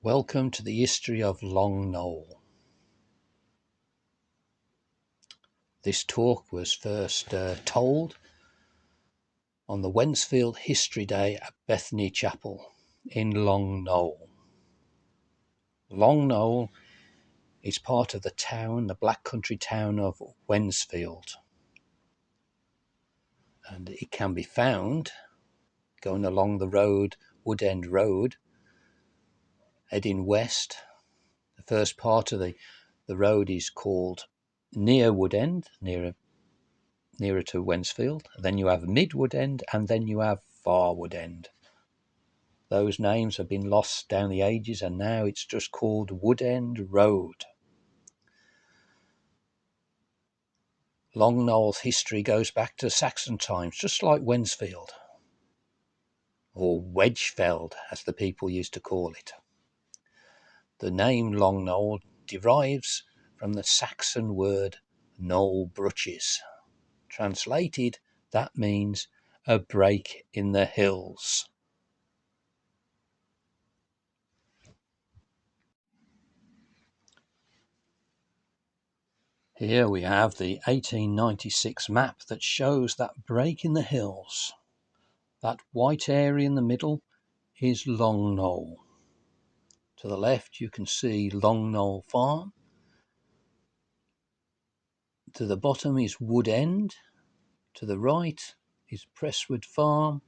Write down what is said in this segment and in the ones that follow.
Welcome to the history of Long Knowle. This talk was first told on the Wednesfield History Day at Bethany Chapel in Long Knowle. Long Knowle is part of the Black Country town of Wednesfield. And it can be found going along the road, Wood End Road, heading west. The first part of the road is called near Wood End, nearer to Wednesfield. Then you have Mid Wood End, and then you have Far Wood End. Those names have been lost down the ages, and now it's just called Wood End Road. Long Knowle's history goes back to Saxon times, just like Wednesfield, or Wedgefeld, as the people used to call it. The name Long Knowle derives from the Saxon word knoll brutches. Translated, that means a break in the hills. Here we have the 1896 map that shows that break in the hills. That white area in the middle is Long Knowle. To the left you can see Long Knowle Farm. To the bottom is Wood End. To the right is Presswood Farm.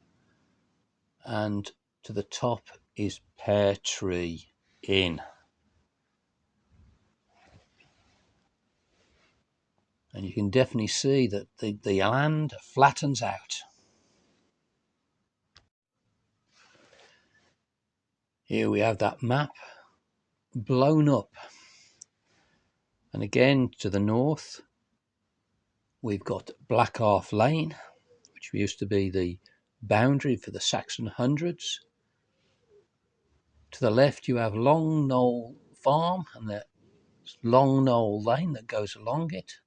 And to the top is Pear Tree Inn. And you can definitely see that the land flattens out. Here we have that map blown up. And again to the north we've got Blackheath Lane, which used to be the boundary for the Saxon hundreds. To the left you have Long Knowle Farm and the Long Knowle Lane that goes along it.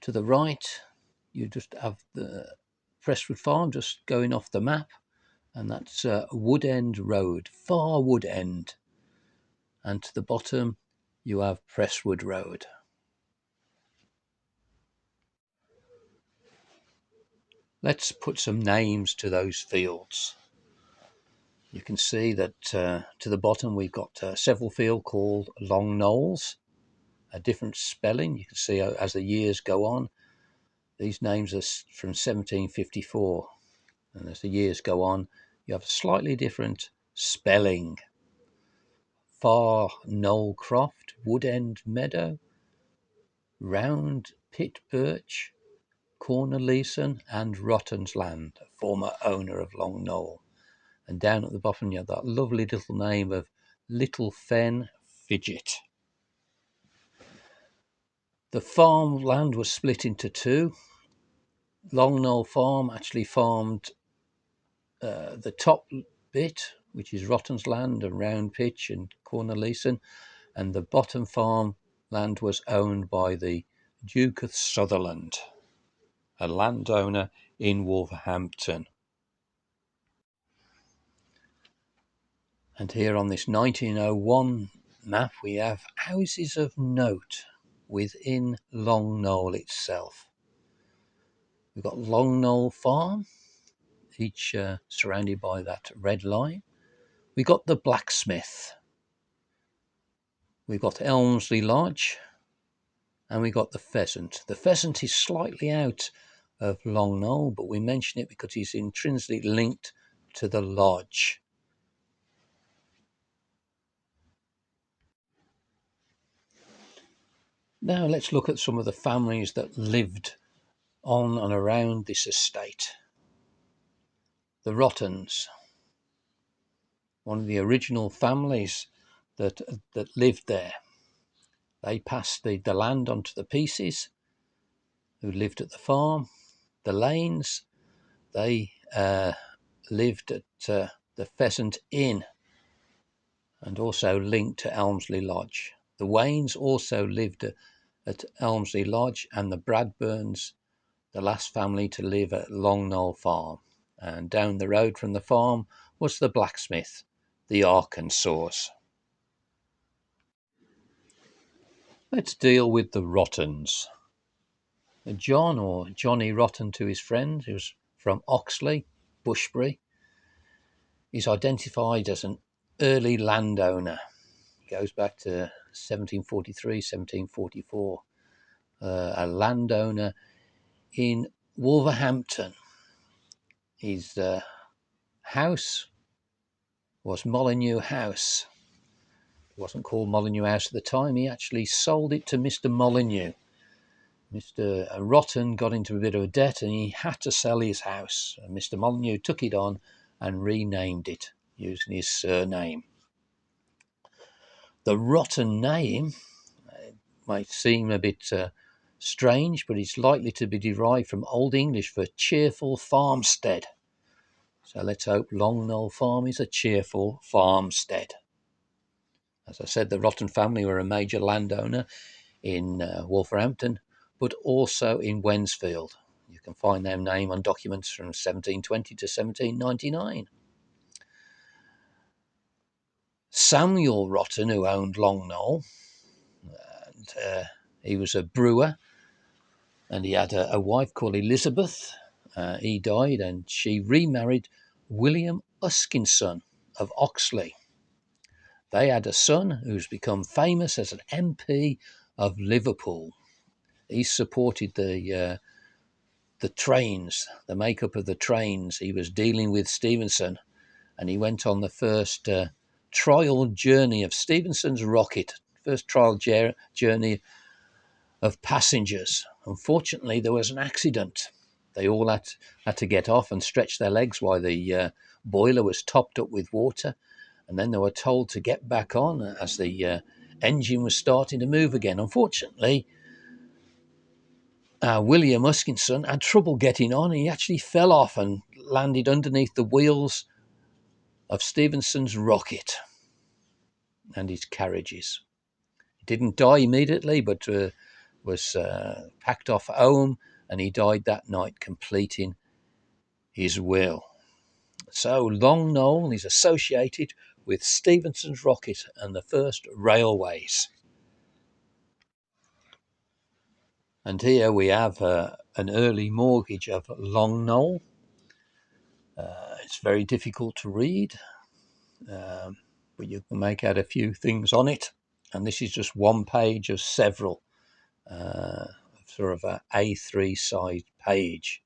To the right you just have the Presswood Farm just going off the map, and that's Wood End Road, Far Wood End. And to the bottom you have Presswood Road. Let's put some names to those fields. You can see that to the bottom we've got several fields called Long Knowles, a different spelling. You can see as the years go on, these names are from 1754, and as the years go on you have a slightly different spelling. Far Knowle Croft, Wood End Meadow, Round Pit Birch, Corner Leeson and Rotten's Land, former owner of Long Knowle. And down at the bottom you have that lovely little name of Little Fen Fidget. The farmland was split into two. Long Knowle Farm actually farmed the top bit, which is Rotten's Land and Round Pitch and Corner Leeson, and the bottom farm land was owned by the Duke of Sutherland, a landowner in Wolverhampton. And here on this 1901 map we have houses of note within Long Knowle itself. We've got Long Knowle Farm, each surrounded by that red line. We've got the blacksmith. We've got Elmsley Lodge, and we got the pheasant. The pheasant is slightly out of Long Knowle, but we mention it because he's intrinsically linked to the lodge. Now let's look at some of the families that lived on and around this estate. The Rottens, one of the original families that lived there. They passed the land on to the Pieces, who lived at the farm. The Lanes, they lived at the Pheasant Inn and also linked to Elmsley Lodge. The Waynes also lived at Elmsley Lodge, and the Bradburns, the last family to live at Long Knowle Farm. And down the road from the farm was the blacksmith, the Arkansas. Let's deal with the Rottens. John, or Johnny Rotten to his friends, who was from Oxley, Bushbury, is identified as an early landowner. He goes back to 1743, 1744. A landowner in Wolverhampton. His house was Molyneux House. It wasn't called Molyneux House at the time. He actually sold it to Mr. Molyneux. Mr. Rotten got into a bit of a debt and he had to sell his house. And Mr. Molyneux took it on and renamed it using his surname. The Rotten name might seem a bit strange, but it's likely to be derived from Old English for cheerful farmstead. So let's hope Long Knowle Farm is a cheerful farmstead. As I said, the Rotten family were a major landowner in Wolverhampton, but also in Wednesfield. You can find their name on documents from 1720 to 1799. Samuel Rotten, who owned Long Knowle, and he was a brewer, and he had a wife called Elizabeth. He died and she remarried William Uskinson of Oxley. They had a son who's become famous as an MP of Liverpool. He supported the trains, the makeup of the trains. He was dealing with Stephenson, and he went on the first trial journey of Stephenson's rocket, first trial journey of passengers. Unfortunately, there was an accident. They all had to get off and stretch their legs while the boiler was topped up with water, and then they were told to get back on as the engine was starting to move again. Unfortunately, William Uskinson had trouble getting on. He actually fell off and landed underneath the wheels of Stephenson's rocket and his carriages. He didn't die immediately, but was packed off home, and he died that night, completing his will. So Long Knowle is associated with Stephenson's rocket and the first railways. And here we have an early mortgage of Long Knowle. It's very difficult to read, but you can make out a few things on it. And this is just one page of several, sort of a A3 size page,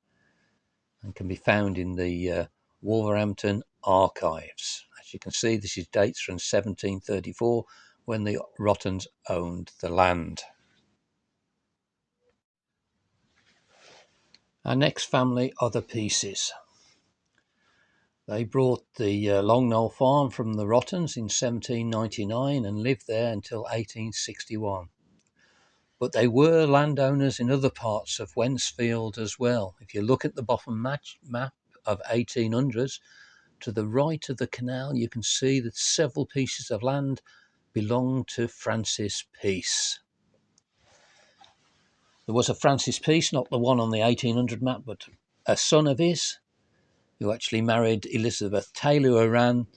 and can be found in the Wolverhampton archives. As you can see, this is dates from 1734, when the Rottens owned the land. Our next family are the Peaces. They brought the Long Knowle farm from the Rottens in 1799 and lived there until 1861. But they were landowners in other parts of Wednesfield as well. If you look at the bottom map of 1800s, to the right of the canal, you can see that several pieces of land belonged to Francis Peace. There was a Francis Peace, not the one on the 1800 map, but a son of his, who actually married Elizabeth Taylor, who ran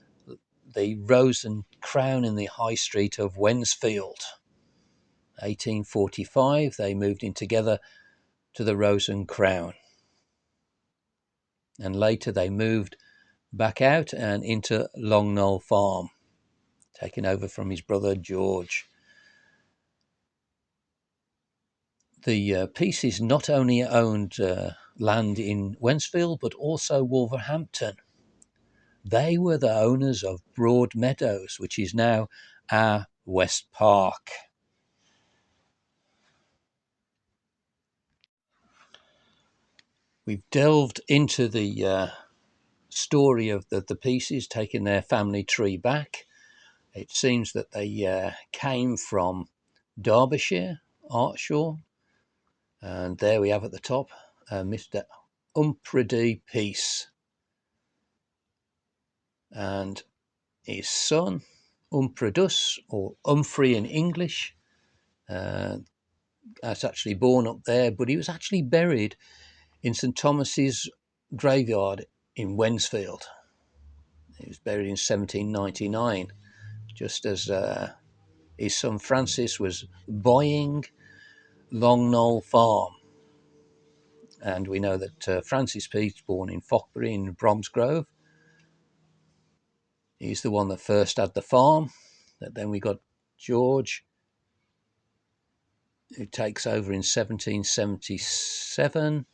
the Rose and Crown in the High Street of Wednesfield. 1845, they moved in together to the Rose and Crown. And later they moved back out and into Long Knowle Farm, taking over from his brother George. The Peaces not only owned land in Wednesfield, but also Wolverhampton. They were the owners of Broad Meadows, which is now our West Park. We've delved into the story of the Peaces, taking their family tree back. It seems that they came from Derbyshire, Artshaw, and there we have at the top Mr. Humphrey Peace and his son Umpredus, or Humphrey in English. That's actually born up there, but he was actually buried in St Thomas's graveyard in Wednesfield. He was buried in 1799, just as his son Francis was buying Long Knowle Farm. And we know that Francis Pease, born in Fockbury in Bromsgrove, he's the one that first had the farm. Then we got George, who takes over in 1777.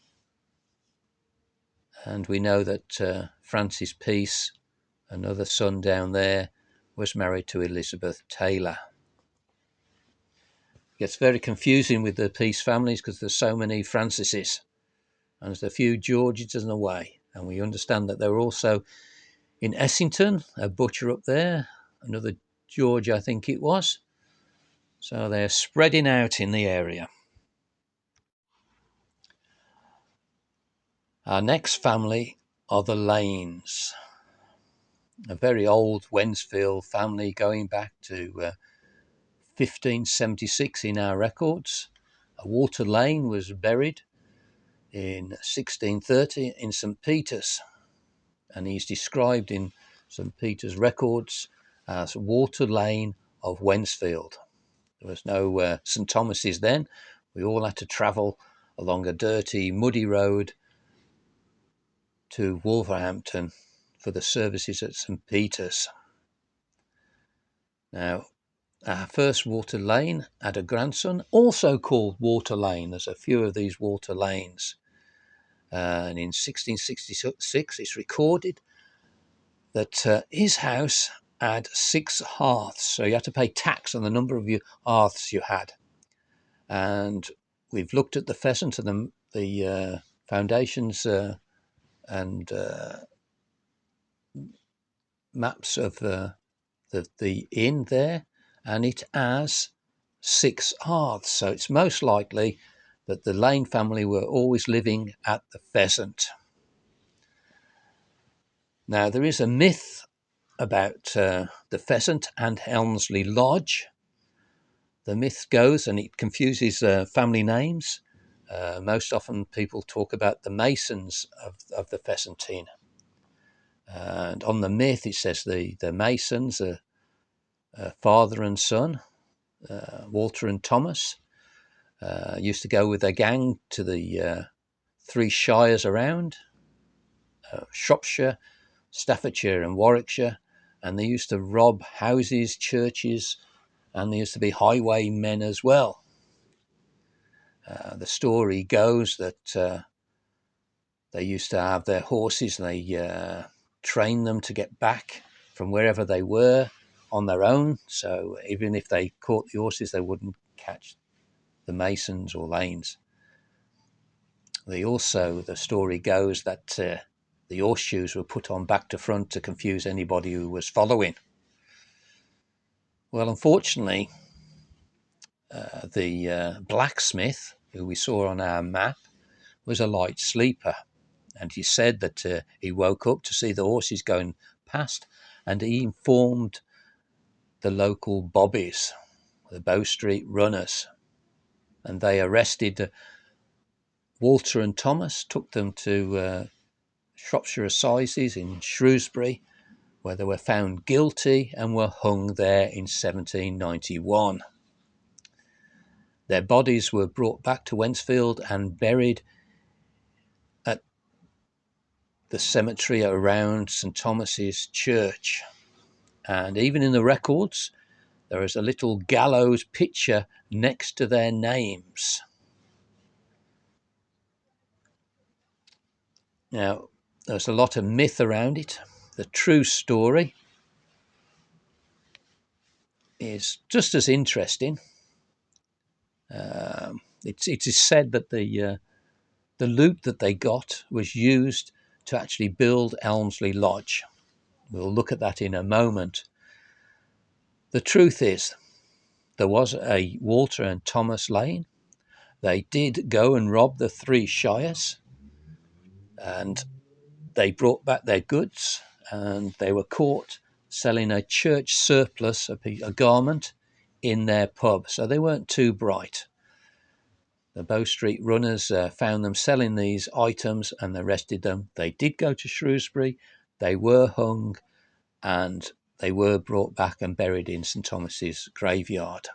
And we know that Francis Pease, another son down there, was married to Elizabeth Taylor. It gets very confusing with the Pease families because there's so many Francises. And there's a few Georges in the way. And we understand that there were also in Essington, a butcher up there, another George, I think it was. So they're spreading out in the area. Our next family are the Lanes, a very old Wednesfield family going back to 1576 in our records. Walter Lane was buried in 1630 in St. Peter's, and he's described in St. Peter's records as Walter Lane of Wednesfield. There was no St. Thomas's then. We all had to travel along a dirty, muddy road to Wolverhampton for the services at St. Peter's. Now, our first Walter Lane had a grandson, also called Walter Lane. There's a few of these Walter Lanes. And in 1666, it's recorded that his house had 6 hearths. So you had to pay tax on the number of hearths you had. And we've looked at the pheasant and the foundations and maps of the inn there, and it has 6 hearths. So it's most likely that the Lane family were always living at the Pheasant. Now, there is a myth about the Pheasant and Helmsley Lodge. The myth goes, and it confuses family names. Most often people talk about the Masons of the Pheasantine. And on the myth, it says the Masons are father and son, Walter and Thomas, used to go with their gang to the 3 shires around, Shropshire, Staffordshire and Warwickshire, and they used to rob houses, churches, and they used to be highwaymen as well. The story goes that they used to have their horses, and they trained them to get back from wherever they were on their own. So even if they caught the horses, they wouldn't catch the Masons or Lanes. The story goes that the horseshoes were put on back to front to confuse anybody who was following. Well, unfortunately, the blacksmith, who we saw on our map, was a light sleeper. And he said that he woke up to see the horses going past, and he informed the local bobbies, the Bow Street runners, and they arrested Walter and Thomas, took them to Shropshire Assizes in Shrewsbury, where they were found guilty and were hung there in 1791. Their bodies were brought back to Wednesfield and buried at the cemetery around St. Thomas's Church. And even in the records, there is a little gallows picture next to their names. Now, there's a lot of myth around it. The true story is just as interesting. It is said that the loot that they got was used to actually build Elmsley Lodge. We'll look at that in a moment. The truth is, there was a Walter and Thomas Lane. They did go and rob the 3 shires, and they brought back their goods, and they were caught selling a church surplus, a garment, in their pub. So they weren't too bright. The Bow Street runners found them selling these items and arrested them. They did go to Shrewsbury. They were hung, and they were brought back and buried in St Thomas's graveyard.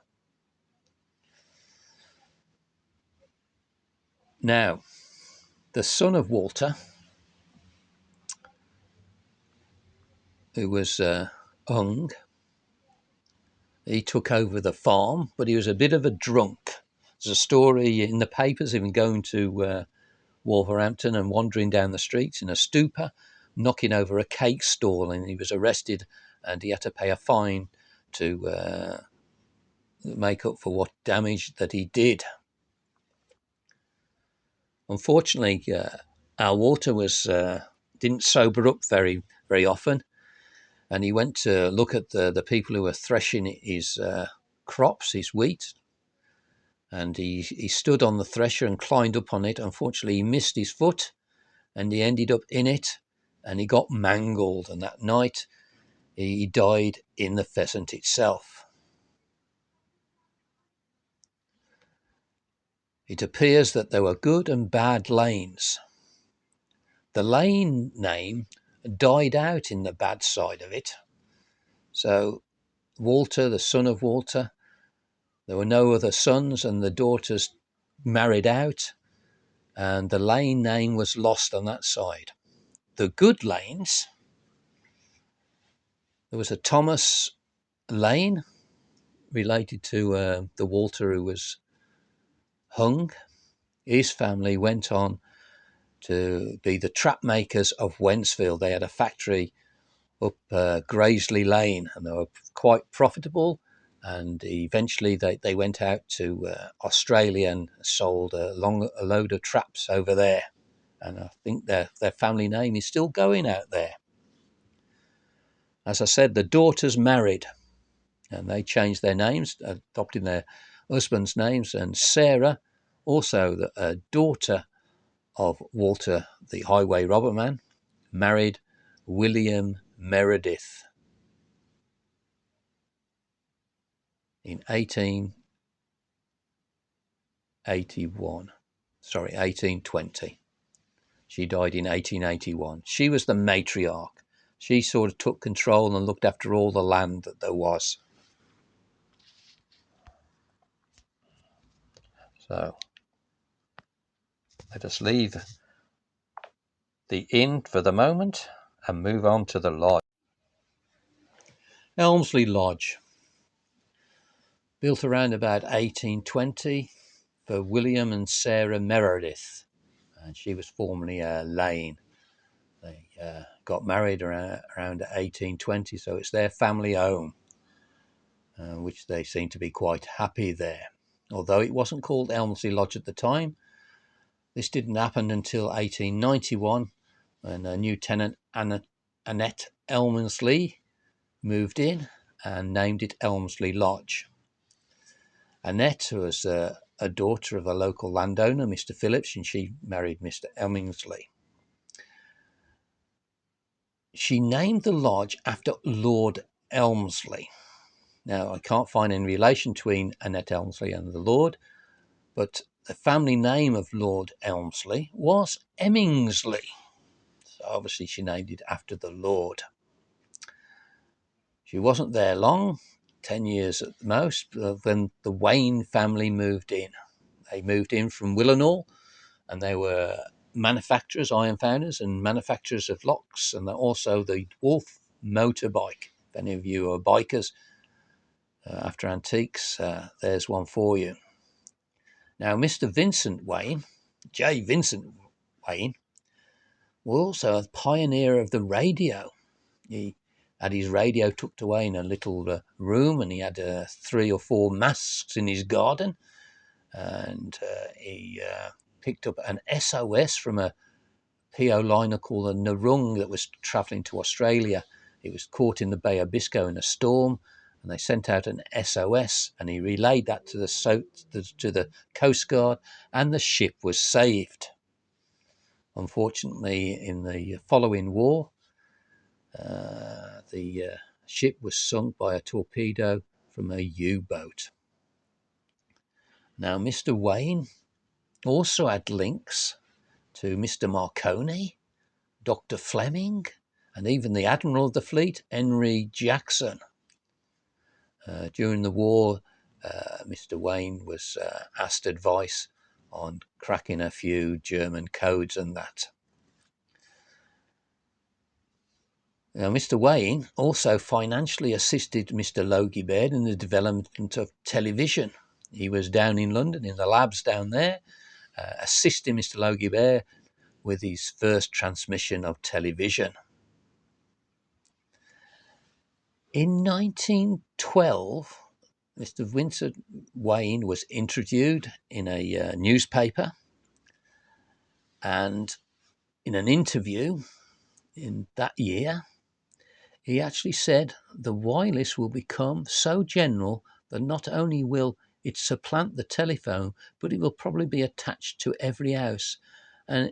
Now, the son of Walter, who was hung, he took over the farm, but he was a bit of a drunk. There's a story in the papers of him going to Wolverhampton and wandering down the streets in a stupor, knocking over a cake stall, and he was arrested and he had to pay a fine to make up for what damage that he did. Unfortunately, our Walter didn't sober up very often, and he went to look at the people who were threshing his crops, his wheat, and he stood on the thresher and climbed up on it. Unfortunately, he missed his foot, and he ended up in it, and he got mangled, and that night he died in the pheasant itself. It appears that there were good and bad lanes. The lane name died out in the bad side of it. So Walter, the son of Walter, there were no other sons, and the daughters married out, and the lane name was lost on that side. The good lanes, there was a Thomas Lane related to the Walter who was hung. His family went on to be the trap makers of Wednesfield. They had a factory up Graiseley Lane, and they were quite profitable, and eventually they went out to Australia and sold a load of traps over there, and I think their family name is still going out there. As I said, the daughters married, and they changed their names, adopting their husbands' names, and Sarah, also a daughter of Walter, the highway robber man, married William Meredith in 1820. She died in 1881. She was the matriarch. She sort of took control and looked after all the land that there was. So let us leave the inn for the moment and move on to the lodge. Elmsley Lodge, built around about 1820 for William and Sarah Meredith, and she was formerly a Lane. They got married around 1820, so it's their family home, which they seem to be quite happy there. Although it wasn't called Elmsley Lodge at the time, this didn't happen until 1891, when a new tenant, Annette Elmsley, moved in and named it Elmsley Lodge. Annette was a daughter of a local landowner, Mr. Phillips, and she married Mr. Elmsley. She named the lodge after Lord Elmsley. Now, I can't find any relation between Annette Elmsley and the Lord, but the family name of Lord Elmsley was Emmingsley. So obviously she named it after the Lord. She wasn't there long, 10 years at the most, when the Wayne family moved in. They moved in from Long, and they were manufacturers, iron founders, and manufacturers of locks, and also the Wolf motorbike. If any of you are bikers after antiques, there's one for you. Now, Mr. Vincent Wayne, J. Vincent Wayne, was also a pioneer of the radio. He had his radio tucked away in a little room, and he had 3 or 4 masts in his garden, and he picked up an SOS from a PO liner called the Narung that was travelling to Australia. It was caught in the Bay of Biscoe in a storm, and they sent out an SOS, and he relayed that to the Coast Guard, and the ship was saved. Unfortunately, in the following war, the ship was sunk by a torpedo from a U-boat. Now, Mr. Wayne also had links to Mr. Marconi, Dr. Fleming, and even the Admiral of the fleet, Henry Jackson. During the war, Mr. Wayne was asked advice on cracking a few German codes and that. Now, Mr. Wayne also financially assisted Mr. Logie Baird in the development of television. He was down in London in the labs down there, assisting Mr. Logie Baird with his first transmission of television. In 1912, Mr. Vincent Wayne was interviewed in a newspaper, and in an interview in that year, he actually said the wireless will become so general that not only will it supplant the telephone, but it will probably be attached to every house, and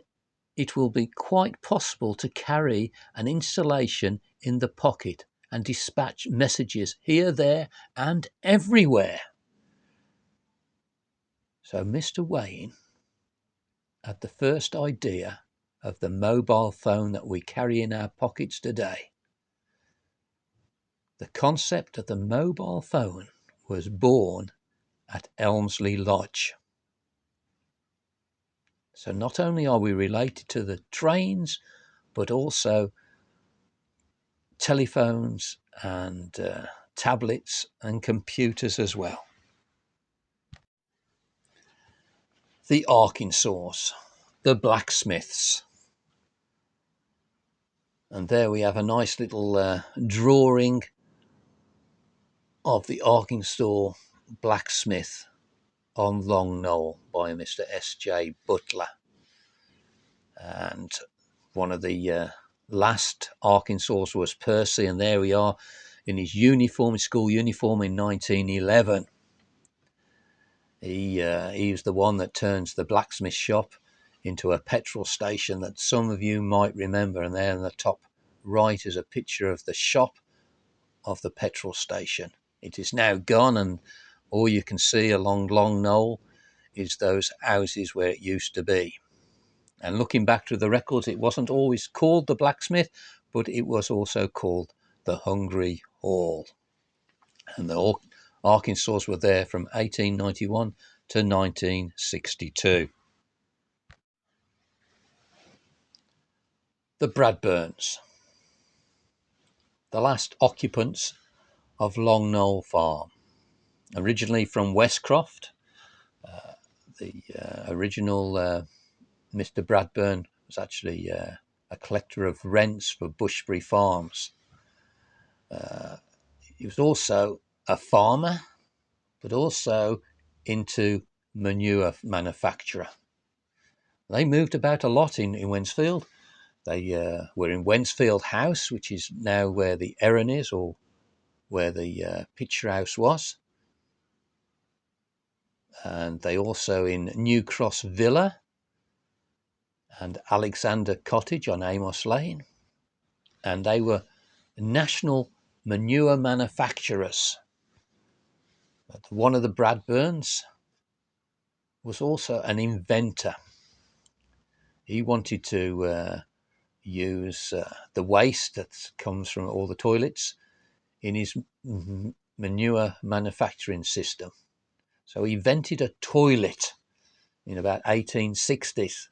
it will be quite possible to carry an installation in the pocket and dispatch messages here, there, and everywhere. So Mr. Wayne had the first idea of the mobile phone that we carry in our pockets today. The concept of the mobile phone was born at Elmsley Lodge. So not only are we related to the trains, but also telephones and tablets and computers as well. The Arkansas, the blacksmiths. And there we have a nice little drawing of the Arkansas blacksmith on Long Knowle by Mr. S.J. Butler. And one of the last Arkansas was Percy, and there we are in his uniform, his school uniform in 1911. He was the one that turns the blacksmith shop into a petrol station that some of you might remember, and there in the top right is a picture of the shop of the petrol station. It is now gone, and all you can see along Long Knowle is those houses where it used to be. And looking back through the records, it wasn't always called the blacksmith, but it was also called the Hungry Hall. And the Arkansas were there from 1891 to 1962. The Bradburns, the last occupants of Long Knowle Farm, originally from Westcroft. The original Mr. Bradburn was actually a collector of rents for Bushbury Farms. He was also a farmer, but also into manure manufacturer. They moved about a lot in Wednesfield. They were in Wednesfield House, which is now where the Erin is, or where the picture house was. And they also in New Cross Villa and Alexander Cottage on Amos Lane. And they were national manure manufacturers. But one of the Bradburns was also an inventor. He wanted to use the waste that comes from all the toilets in his manure manufacturing system. So he invented a toilet in about 1860s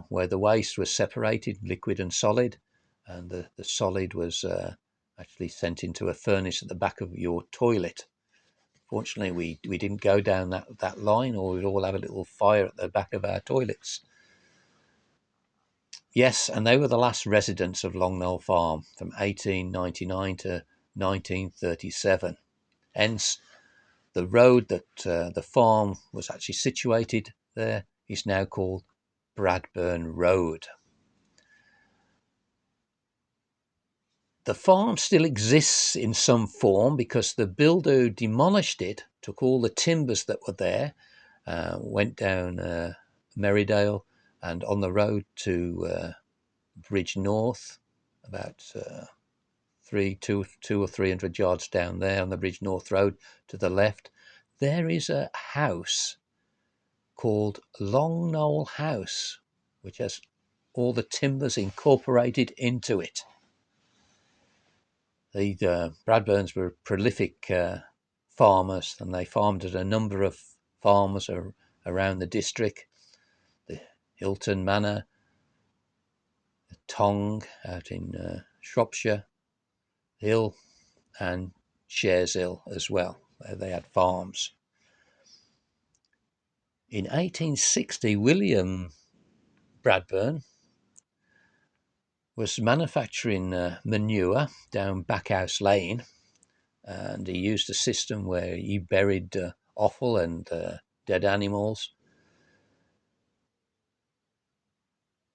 where the waste was separated, liquid and solid, and the solid was actually sent into a furnace at the back of your toilet. Fortunately, we didn't go down that line, or we'd all have a little fire at the back of our toilets. Yes, and they were the last residents of Long Knowle Farm from 1899 to 1937. Hence, the road that the farm was actually situated there is now called Bradburn Road. The farm still exists in some form because the builder who demolished it took all the timbers that were there, went down Merrydale and on the road to Bridge North, about 200 or 300 yards down there on the Bridge North Road to the left. There is a house called Long Knowle House, which has all the timbers incorporated into it. The Bradburns were prolific farmers, and they farmed at a number of farms around the district. The Hilton Manor, the Tong out in Shropshire Hill, and Shares Hill as well. They had farms. In 1860, William Bradburn was manufacturing manure down Backhouse Lane, and he used a system where he buried offal and dead animals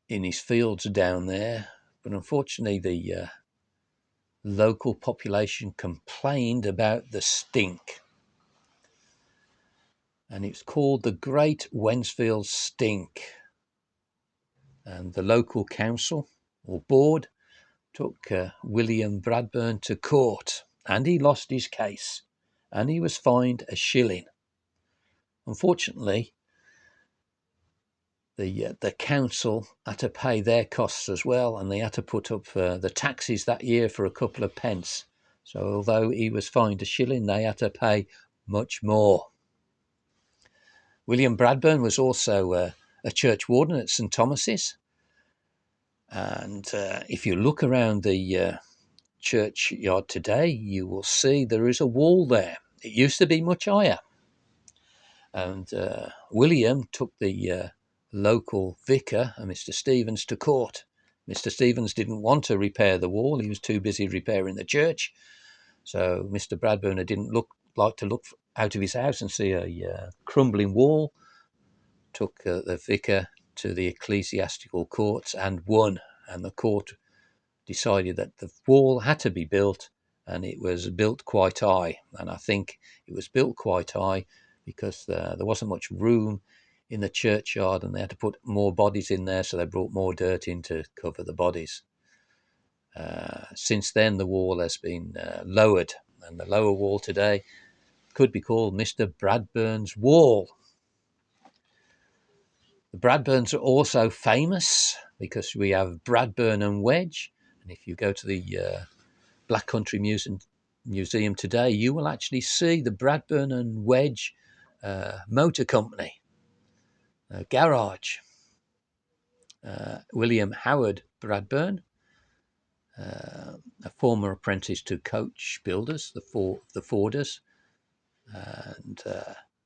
in his fields down there. But unfortunately, the local population complained about the stink, and it's called the Great Wednesfield Stink. And the local council or board took William Bradburn to court, and he lost his case, and he was fined a shilling. Unfortunately, the council had to pay their costs as well, and they had to put up the taxes that year for a couple of pence. So although he was fined a shilling, they had to pay much more. William Bradburn was also a church warden at St Thomas's, and if you look around the churchyard today, you will see there is a wall there. It used to be much higher, and William took the local vicar, Mr. Stevens, to court. Mr. Stevens didn't want to repair the wall. He was too busy repairing the church. So Mr. Bradburn didn't like to look out of his house and see a crumbling wall. Took the vicar to the ecclesiastical courts and won. And the court decided that the wall had to be built, and it was built quite high. And I think it was built quite high because there wasn't much room in the churchyard, and they had to put more bodies in there, so they brought more dirt in to cover the bodies. Since then, the wall has been lowered, and the lower wall today could be called Mr. Bradburn's Wall. The Bradburns are also famous because we have Bradburn and Wedge, and if you go to the Black Country Museum today, you will actually see the Bradburn and Wedge Motor Company garage. William Howard Bradburn, a former apprentice to coach builders, the Forders, and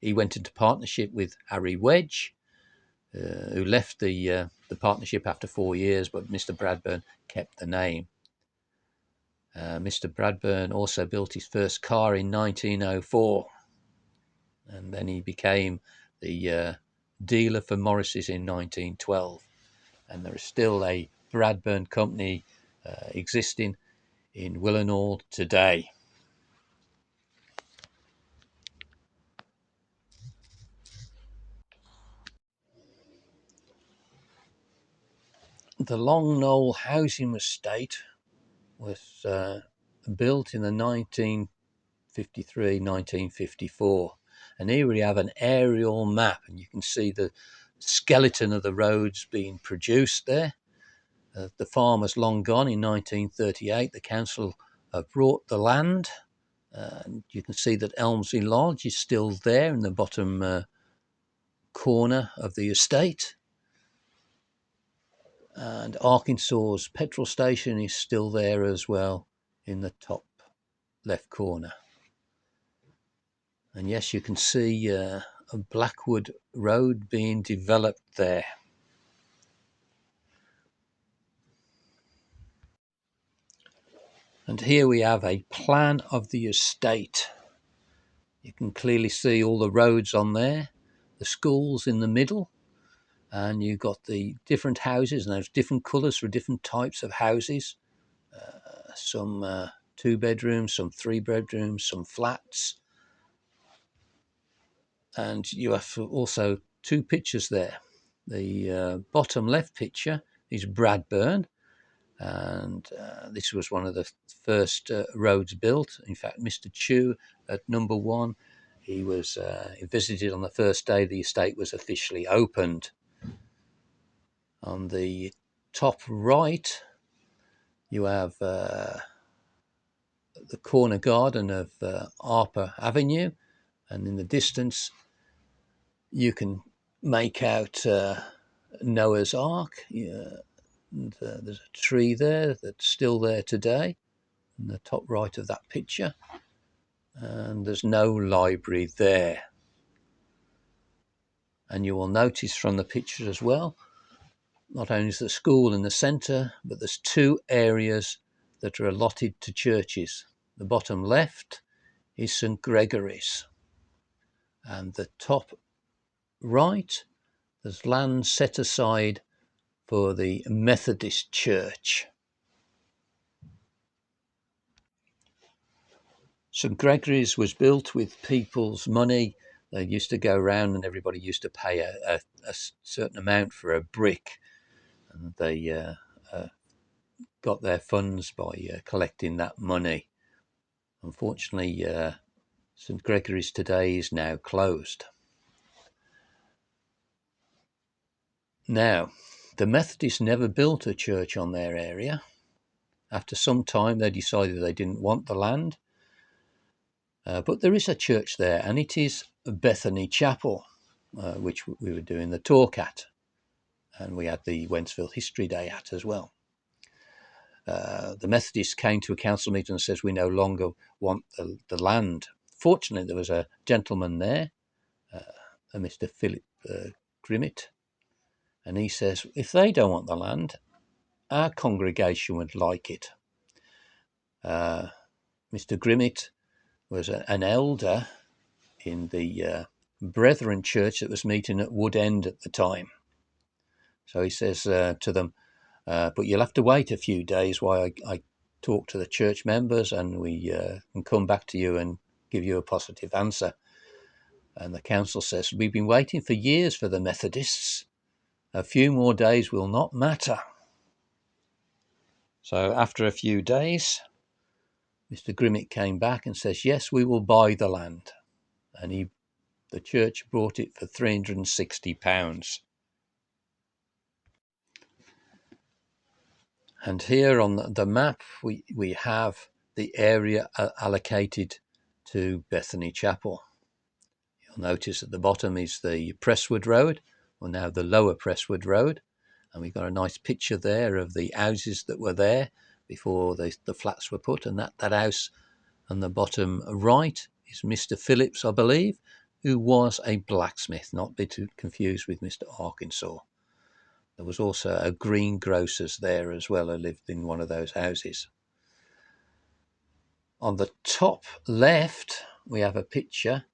he went into partnership with Harry Wedge, who left the partnership after 4 years, but Mr. Bradburn kept the name. Mr. Bradburn also built his first car in 1904, and then he became the dealer for Morris's in 1912. And there is still a Bradburn company existing in Knowle today. The Long Knowle housing estate was built in the 1953-1954, and here we have an aerial map, and you can see the skeleton of the roads being produced there. The farm has long gone. In 1938, the council bought the land, and you can see that Elmsley Lodge is still there in the bottom corner of the estate. And Arkansas's petrol station is still there as well in the top left corner. And yes, you can see a Blackwood Road being developed there. And here we have a plan of the estate. You can clearly see all the roads on there, the schools in the middle, and you've got the different houses, and there's different colours for different types of houses. Some 2 bedrooms, some 3 bedrooms, some flats. And you have also 2 pictures there. The bottom left picture is Bradburn, and this was one of the first roads built. In fact, Mr. Chew at number 1, he was visited on the first day the estate was officially opened. On the top right, you have the corner garden of Harper Avenue, and in the distance you can make out Noah's Ark. And, there's a tree there that's still there today in the top right of that picture, and there's no library there. And you will notice from the picture as well, not only is the school in the centre, but there's two areas that are allotted to churches. The bottom left is St Gregory's, and the top right, there's land set aside for the Methodist Church. St Gregory's was built with people's money. They used to go around and everybody used to pay a certain amount for a brick, and they got their funds by collecting that money. Unfortunately, St Gregory's today is now closed. Now, the Methodists never built a church on their area. After some time, they decided they didn't want the land. But there is a church there, and it is Bethany Chapel, which we were doing the talk at. And we had the Wednesfield History Day at as well. The Methodists came to a council meeting and says, we no longer want the land. Fortunately, there was a gentleman there, a Mr. Philip Grimmett, and he says, if they don't want the land, our congregation would like it. Mr. Grimmett was an elder in the Brethren Church that was meeting at Wood End at the time. So he says to them, but you'll have to wait a few days while I talk to the church members, and we can come back to you and give you a positive answer. And the council says, we've been waiting for years for the Methodists. A few more days will not matter. So after a few days, Mr. Grimmett came back and says, yes, we will buy the land. And the church bought it for £360. And here on the map, we have the area allocated to Bethany Chapel. You'll notice at the bottom is the Presswood Road, or now the Lower Presswood Road. And we've got a nice picture there of the houses that were there before the flats were put. And that house on the bottom right is Mr. Phillips, I believe, who was a blacksmith, not be too confused with Mr. Arkansas. There was also a greengrocer's there as well, who lived in one of those houses. On the top left, we have a picture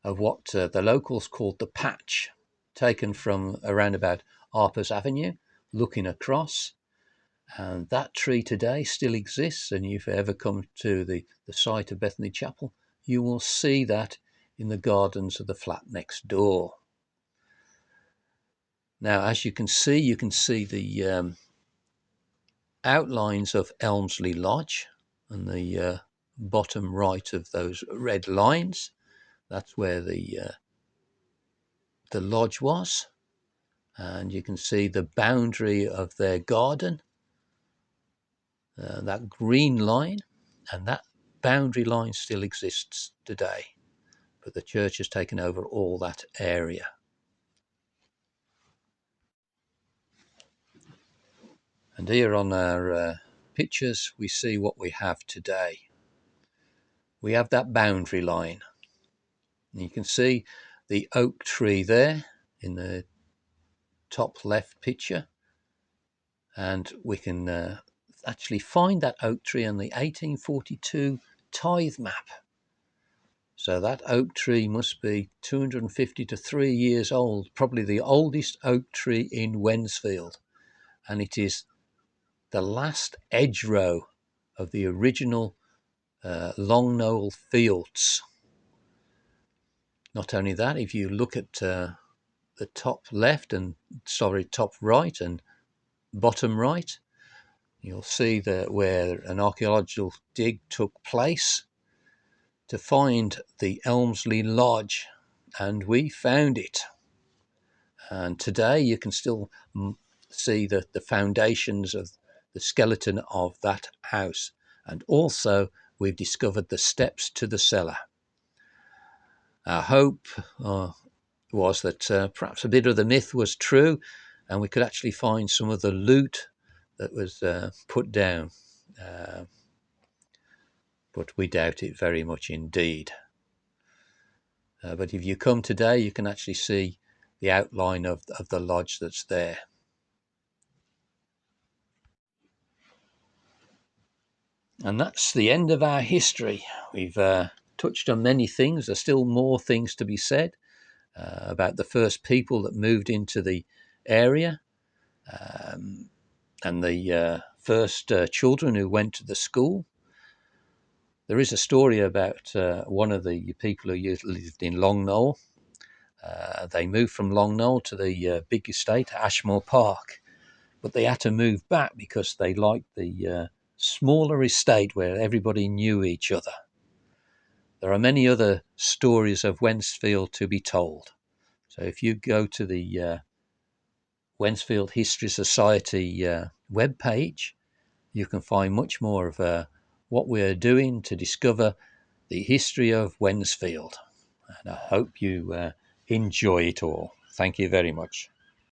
of what the locals called the patch, taken from around about Harper's Avenue, looking across. And that tree today still exists, and if you ever come to the site of Bethany Chapel, you will see that in the gardens of the flat next door. Now, as you can see the outlines of Elmsley Lodge and the bottom right of those red lines. That's where the lodge was, and you can see the boundary of their garden, that green line, and that boundary line still exists today, but the church has taken over all that area. And here on our pictures, we see what we have today. We have that boundary line. And you can see the oak tree there in the top left picture. And we can actually find that oak tree on the 1842 tithe map. So that oak tree must be 250 to 3 years old, probably the oldest oak tree in Wednesfield. And it is the last edge row of the original Long Knowle fields. Not only that, if you look at the top right and bottom right, you'll see that where an archaeological dig took place to find the Elmsley Lodge, and we found it. And today you can still see the foundations of the skeleton of that house. And also we've discovered the steps to the cellar. Our hope was that perhaps a bit of the myth was true and we could actually find some of the loot that was put down. But we doubt it very much indeed. But if you come today, you can actually see the outline of the lodge that's there. And that's the end of our history. We've touched on many things. There's still more things to be said about the first people that moved into the area, and the first children who went to the school. There is a story about one of the people who lived in Long Knowle. They moved from Long Knowle to the big estate, Ashmore Park, but they had to move back because they liked the smaller estate where everybody knew each other. There are many other stories of Wednesfield to be told. So if you go to the Wednesfield History Society webpage, you can find much more of what we're doing to discover the history of Wednesfield. And I hope you enjoy it all. Thank you very much.